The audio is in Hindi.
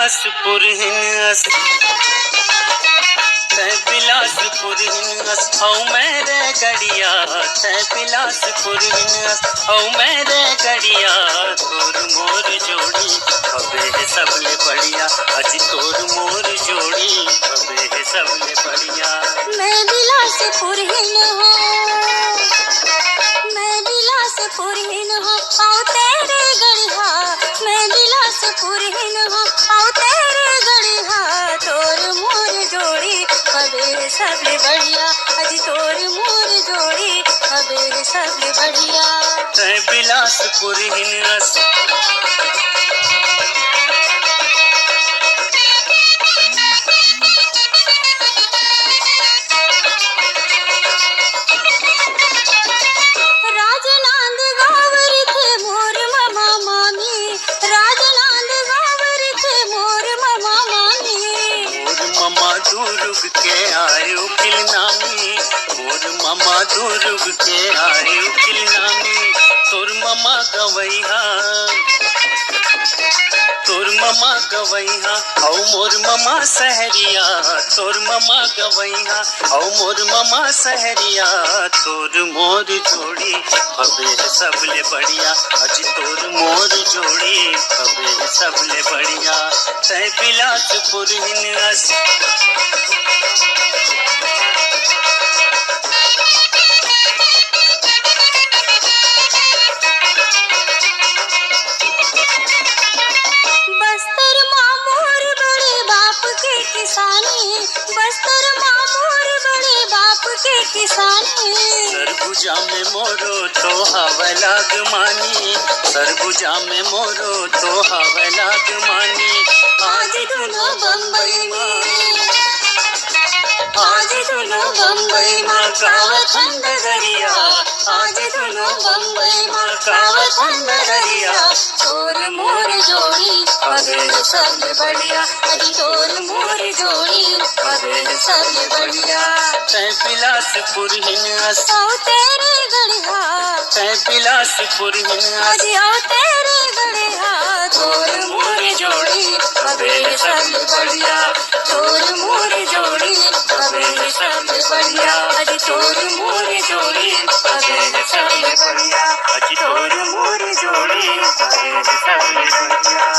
बिलासपुर हिनस तै बिलासपुर हिनस औ मेरे गड़िया तै बिलासपुर हिनस औ मेरे गड़िया तोर मोर जोड़ी हवे है सबले बढ़िया अजी तोर मोर जोड़ी हवे है सबले बढ़िया। मैं बिलासपुर हिन हूँ, मैं बिलासपुर हिन हूँ औ तेरे गड़िया, मैं बिलासपुर हिन हूँ औ तेरे गड़िया तोर मोर जोड़ी हवे सबले बढ़िया अजी तोर मोर जोड़ी हवे सबले बढ़िया। तै बिलासपुर हिनस राजनांद गावर थे मोर मामा मामी, राजनांद गावर थे मोर मामा मामी। मोर मामा दुर्ग के आयु किलनामी, मोर मामा दुर्ग के आयु किलनामी। तोर मामा गवैहा तोर मामा गवैहा औ मोर मामा सहरिया, तोर मामा गवैहा औ मोर मामा सहरिया तोर मोर जोड़ी हवे सबले बढ़िया अजी तोर मोर जोड़ी हवे सबले बढ़िया। तै बिलासपुर हिनस बस्तर माँ मोर बड़े बाप के किसानी, बस्तर माँ मोर बड़े बाप के किसानी। सरगुजा में मोरो तो हवलाग मानी, सरगुजा में मोरो तो हवलाग मानी। आज दोनों बम्बई में, आज दोनों बम्बई में गावत हन डगरिया, आज दोनों बम्बई में गावत हन डगरिया तोर मोर जोड़ी हवे सबले बढ़िया अजी तोर मोर जोड़ी हवे सबले बढ़िया। तै बिलासपुर हिनस औ तेरे गड़िया, तै बिलासपुर हिनस अजी औ तेरे गड़िया तोर मोर जोड़ी हवे सबले बढ़िया, तोर मोर जोड़ी हवे सबले बढ़िया अजी तोर मोर जोड़ी हवे सबले बढ़िया, अजी तोर मोर जोड़ी हवे सबले बढ़िया।